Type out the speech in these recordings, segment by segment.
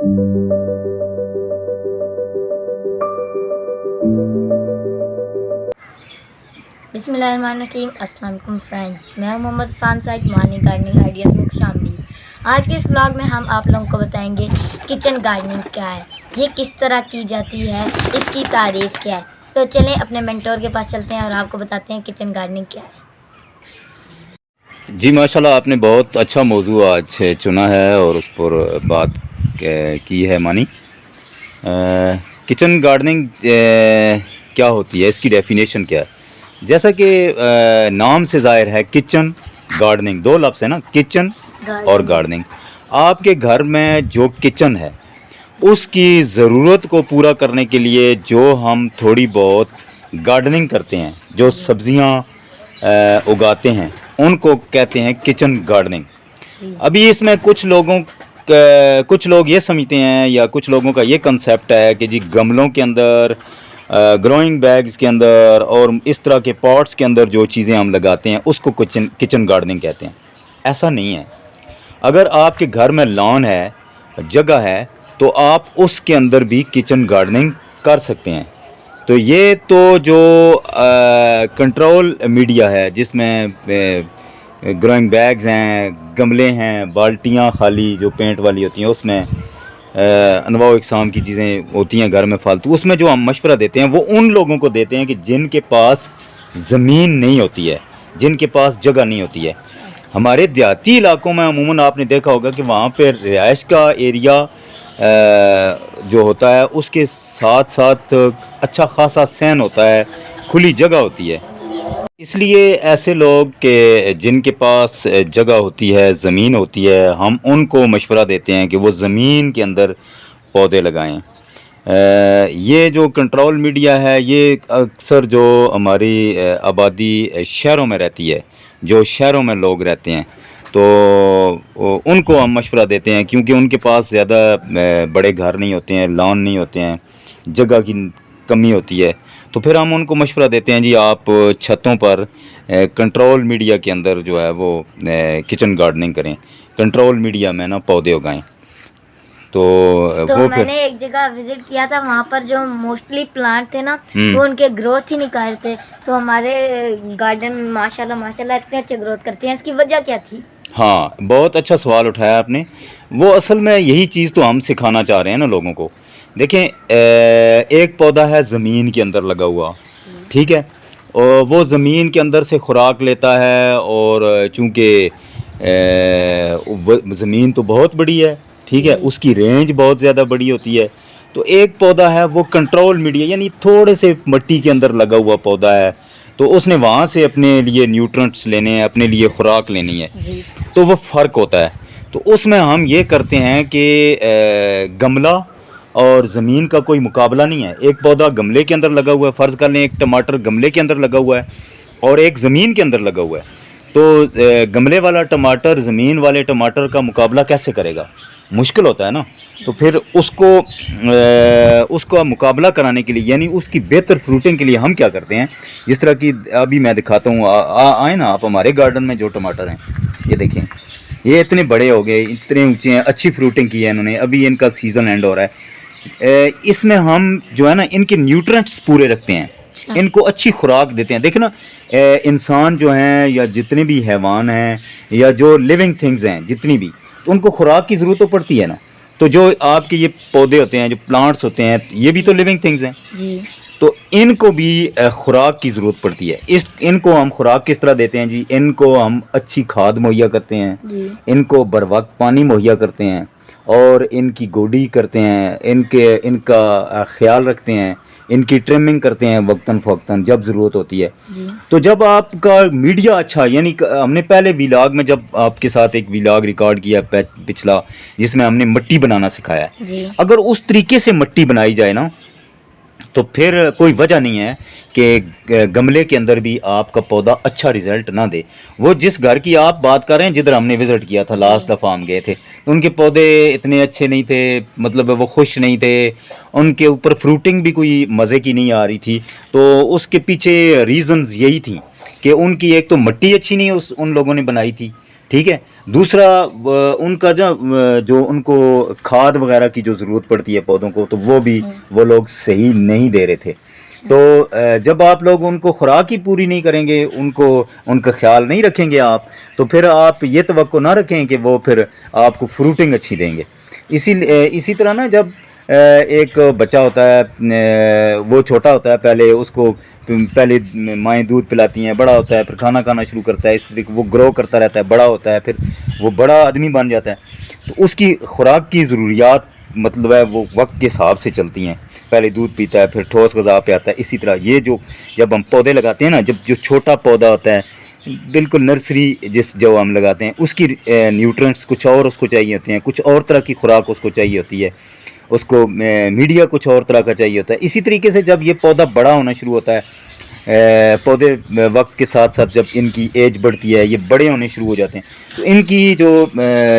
बिस्मिल्लाहिर्रहमानिर्रहीम। अस्सलाम वालेकुम फ्रेंड्स, मैं हूं मोहम्मद हसन साइद मानी गार्डनिंग आइडियाज़ में खुशामदीद। आज के इस व्लॉग में हम आप लोगों को बताएंगे किचन गार्डनिंग क्या है, ये किस तरह की जाती है, इसकी तारीफ़ क्या है। तो चलें अपने मेंटोर के पास चलते हैं और आपको बताते हैं किचन गार्डनिंग क्या है। जी माशाल्लाह, आपने बहुत अच्छा मौजू आज चुना है और उस पर बात की है मानी। किचन गार्डनिंग क्या होती है, इसकी डेफिनेशन क्या है। जैसा कि नाम से ज़ाहिर है, किचन गार्डनिंग, दो लफ्ज़ है ना, किचन और गार्डनिंग। आपके घर में जो किचन है उसकी ज़रूरत को पूरा करने के लिए जो हम थोड़ी बहुत गार्डनिंग करते हैं, जो सब्ज़ियाँ उगाते हैं, उनको कहते हैं किचन गार्डनिंग। अभी इसमें कुछ लोग ये समझते हैं, या कुछ लोगों का ये कंसेप्ट है कि जी गमलों के अंदर, ग्रोइंग बैग्स के अंदर और इस तरह के पॉट्स के अंदर जो चीज़ें हम लगाते हैं उसको किचन गार्डनिंग कहते हैं। ऐसा नहीं है। अगर आपके घर में लॉन है, जगह है, तो आप उसके अंदर भी किचन गार्डनिंग कर सकते हैं। तो ये तो जो कंट्रोल मीडिया है, जिसमें ग्रोइंग बैग्स हैं, गमले हैं, बाल्टियाँ खाली जो पेंट वाली होती हैं, उसमें अनवा इकसाम की चीज़ें होती हैं घर में फालतू, उसमें जो हम मशवरा देते हैं वो उन लोगों को देते हैं कि जिनके पास ज़मीन नहीं होती है, जिनके पास जगह नहीं होती है। हमारे देहाती इलाकों में अमूमन आपने देखा होगा कि वहाँ पर रिहाइश का एरिया जो होता है उसके साथ साथ अच्छा खासा सहन होता है, खुली जगह होती है। इसलिए ऐसे लोग के जिनके पास जगह होती है, ज़मीन होती है, हम उनको मशवरा देते हैं कि वो ज़मीन के अंदर पौधे लगाएं। ये जो कंट्रोल मीडिया है, ये अक्सर जो हमारी आबादी शहरों में रहती है, जो शहरों में लोग रहते हैं, तो उनको हम मशवरा देते हैं, क्योंकि उनके पास ज़्यादा बड़े घर नहीं होते हैं, लॉन नहीं होते हैं, जगह की कमी होती है। तो फिर हम उनको मशवरा देते हैं, जी आप छतों पर कंट्रोल मीडिया के अंदर जो है वो किचन गार्डनिंग करें, कंट्रोल मीडिया में ना पौधे उगाएं। तो वो मैंने एक जगह विजिट किया था, वहाँ पर जो मोस्टली प्लांट थे ना, वो उनके ग्रोथ ही नहीं कर रहे थे। तो हमारे गार्डन में माशाल्लाह इतने अच्छे ग्रोथ करते हैं, इसकी वजह क्या थी? हाँ, बहुत अच्छा सवाल उठाया आपने। वो असल में यही चीज़ तो हम सिखाना चाह रहे हैं ना लोगों को। देखें, एक पौधा है ज़मीन के अंदर लगा हुआ, ठीक है, और वो ज़मीन के अंदर से खुराक लेता है, और चूँकि ज़मीन तो बहुत बड़ी है, ठीक है, उसकी रेंज बहुत ज़्यादा बड़ी होती है। तो एक पौधा है वो कंट्रोल मीडिया, यानी थोड़े से मिट्टी के अंदर लगा हुआ पौधा है, तो उसने वहाँ से अपने लिए न्यूट्रिएंट्स लेने हैं, अपने लिए खुराक लेनी है, तो वो फ़र्क होता है। तो उसमें हम ये करते हैं कि गमला और ज़मीन का कोई मुकाबला नहीं है। एक पौधा गमले के अंदर लगा हुआ है, फ़र्ज़ कर लें एक टमाटर गमले के अंदर लगा हुआ है और एक ज़मीन के अंदर लगा हुआ है, तो गमले वाला टमाटर ज़मीन वाले टमाटर का मुकाबला कैसे करेगा? मुश्किल होता है ना। तो फिर उसका मुकाबला कराने के लिए, यानी उसकी बेहतर फ्रूटिंग के लिए हम क्या करते हैं, जिस तरह की अभी मैं दिखाता हूँ। आए ना आप हमारे गार्डन में, जो टमाटर हैं ये देखें, ये इतने बड़े हो गए, इतने ऊंचे हैं, अच्छी फ्रूटिंग की है इन्होंने, अभी इनका सीज़न एंड हो रहा है। इसमें हम जो है ना, इनके न्यूट्रिएंट्स पूरे रखते हैं, इनको अच्छी खुराक देते हैं। देखो ना, इंसान जो हैं या जितने भी हैवान हैं या जो लिविंग थिंग्स हैं जितनी भी, तो उनको खुराक की ज़रूरत तो पड़ती है ना। तो जो आपके ये पौधे होते हैं, जो प्लांट्स होते हैं, ये भी तो लिविंग थिंग्स हैं जी। तो इनको भी खुराक की ज़रूरत पड़ती है। इनको हम खुराक किस तरह देते हैं जी? इनको हम अच्छी खाद मुहैया करते हैं, इनको बर वक्त पानी मुहैया करते हैं, और इनकी गोडी करते हैं, इनका ख्याल रखते हैं, इनकी ट्रिमिंग करते हैं वक्तन फ़वक्तन जब ज़रूरत होती है। तो जब आपका मीडिया अच्छा, यानी हमने पहले व्लॉग में जब आपके साथ एक व्लॉग रिकॉर्ड किया पिछला, जिसमें हमने मिट्टी बनाना सिखाया, अगर उस तरीके से मिट्टी बनाई जाए ना, तो फिर कोई वजह नहीं है कि गमले के अंदर भी आपका पौधा अच्छा रिज़ल्ट ना दे। वो जिस घर की आप बात कर रहे हैं, जिधर हमने विज़िट किया था लास्ट दफ़ा हम गए थे, तो उनके पौधे इतने अच्छे नहीं थे, मतलब वो खुश नहीं थे, उनके ऊपर फ्रूटिंग भी कोई मज़े की नहीं आ रही थी। तो उसके पीछे रीज़न्स यही थी कि उनकी एक तो मिट्टी अच्छी नहीं उन लोगों ने बनाई थी, ٹھیک ہے. دوسرا ان کا جو ان کو کھاد وغیرہ کی جو ضرورت پڑتی ہے پودوں کو تو وہ بھی وہ لوگ صحیح نہیں دے رہے تھے. تو جب آپ لوگ ان کو خوراک ہی پوری نہیں کریں گے, ان کا خیال نہیں رکھیں گے آپ, تو پھر آپ یہ توقع نہ رکھیں کہ وہ پھر آپ کو فروٹنگ اچھی دیں گے. اسی طرح نا جب ایک بچہ ہوتا ہے وہ چھوٹا ہوتا ہے, پہلے مائیں دودھ پلاتی ہیں, بڑا ہوتا ہے پھر کھانا کھانا شروع کرتا ہے, اس طریقے وہ گرو کرتا رہتا ہے, بڑا ہوتا ہے, پھر وہ بڑا آدمی بن جاتا ہے. تو اس کی خوراک کی ضروریات مطلب ہے وہ وقت کے حساب سے چلتی ہیں. پہلے دودھ پیتا ہے, پھر ٹھوس غذا پہ آتا ہے. اسی طرح یہ جب ہم پودے لگاتے ہیں نا, جو چھوٹا پودا ہوتا ہے بالکل نرسری جو ہم لگاتے ہیں, اس کی نیوٹرنٹس کچھ اور اس کو چاہیے ہوتے ہیں, کچھ اور طرح کی خوراک اس کو چاہیے ہوتی ہے, اس کو میڈیا کچھ اور طرح کا چاہیے ہوتا ہے. اسی طریقے سے جب یہ پودا بڑا ہونا شروع ہوتا ہے, پودے وقت کے ساتھ ساتھ جب ان کی ایج بڑھتی ہے, یہ بڑے ہونے شروع ہو جاتے ہیں, تو ان کی جو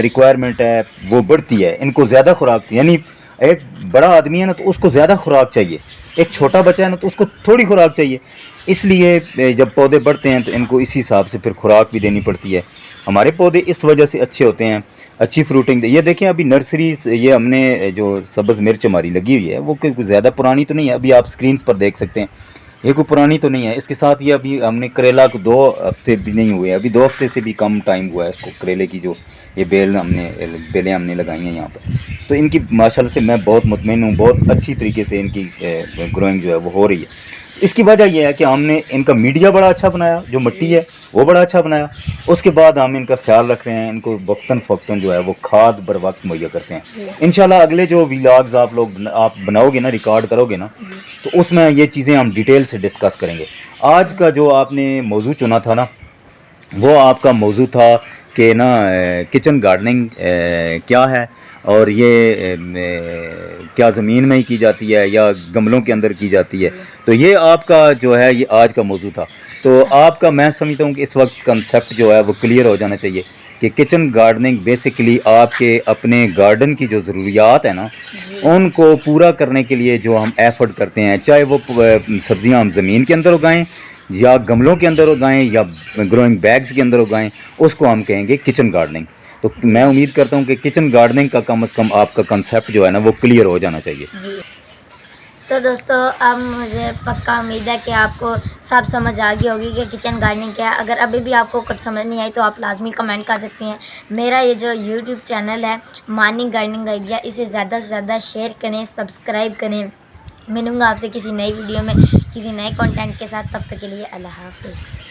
ریکوائرمنٹ ہے وہ بڑھتی ہے. ان کو زیادہ خوراک, یعنی ایک بڑا آدمی ہے نا تو اس کو زیادہ خوراک چاہیے, ایک چھوٹا بچہ ہے نا تو اس کو تھوڑی خوراک چاہیے. اس لیے جب پودے بڑھتے ہیں تو ان کو اسی حساب سے پھر خوراک بھی دینی پڑتی ہے. ہمارے پودے اس وجہ سے اچھے ہوتے ہیں, اچھی فروٹنگ. یہ دیکھیں ابھی نرسری یہ ہم نے جو سبز مرچ ہماری لگی ہوئی ہے وہ کوئی زیادہ پرانی تو نہیں ہے, ابھی آپ سکرینز پر دیکھ سکتے ہیں, یہ کوئی پرانی تو نہیں ہے. اس کے ساتھ یہ ابھی ہم نے کریلا کو 2 ہفتے بھی نہیں ہوئے, ابھی 2 ہفتے سے بھی کم ٹائم ہوا ہے اس کو, کریلے کی جو یہ بیلیں ہم نے لگائی ہیں یہاں پر. تو ان کی ماشاءاللہ سے میں بہت مطمئن ہوں, بہت اچھی طریقے سے ان کی گروئنگ جو ہے وہ ہو رہی ہے. اس کی وجہ یہ ہے کہ ہم نے ان کا میڈیا بڑا اچھا بنایا, جو مٹی ہے وہ بڑا اچھا بنایا. اس کے بعد ہم ان کا خیال رکھ رہے ہیں, ان کو وقتاً فوقتاً جو ہے وہ کھاد بر وقت مہیا کرتے ہیں. انشاءاللہ اگلے جو ویلاگز آپ بناؤ گے نا, ریکارڈ کرو گے نا, تو اس میں یہ چیزیں ہم ڈیٹیل سے ڈسکس کریں گے. آج کا جو آپ نے موضوع چنا تھا نا, وہ آپ کا موضوع تھا کہ نا کچن گارڈننگ کیا ہے, اور یہ کیا زمین میں ہی کی جاتی ہے یا گملوں کے اندر کی جاتی ہے. تو یہ آپ کا جو ہے یہ آج کا موضوع تھا. تو آپ کا میں سمجھتا ہوں کہ اس وقت کنسیپٹ جو ہے وہ کلیئر ہو جانا چاہیے کہ کچن گارڈننگ بیسیکلی آپ کے اپنے گارڈن کی جو ضروریات ہیں نا ان کو پورا کرنے کے لیے جو ہم ایفرٹ کرتے ہیں, چاہے وہ سبزیاں ہم زمین کے اندر اگائیں یا گملوں کے اندر اگائیں یا گروئنگ بیگز کے اندر اگائیں, اس کو ہم کہیں گے کچن گارڈننگ. تو میں امید کرتا ہوں کہ کچن گارڈننگ کا کم از کم آپ کا کنسیپٹ جو ہے نا وہ کلیئر ہو جانا چاہیے. جی تو دوستو اب مجھے پکا امید ہے کہ آپ کو سب سمجھ آ گئی ہوگی کہ کچن گارڈننگ کیا ہے. اگر ابھی بھی آپ کو کچھ سمجھ نہیں آئی تو آپ لازمی کمنٹ کر سکتی ہیں. میرا یہ جو یوٹیوب چینل ہے مارننگ گارڈننگ آئیڈیا, اسے زیادہ سے زیادہ شیئر کریں, سبسکرائب کریں. ملوں گا آپ سے کسی نئی ویڈیو میں کسی نئے کنٹینٹ کے ساتھ. تب تک کے لیے اللہ حافظ.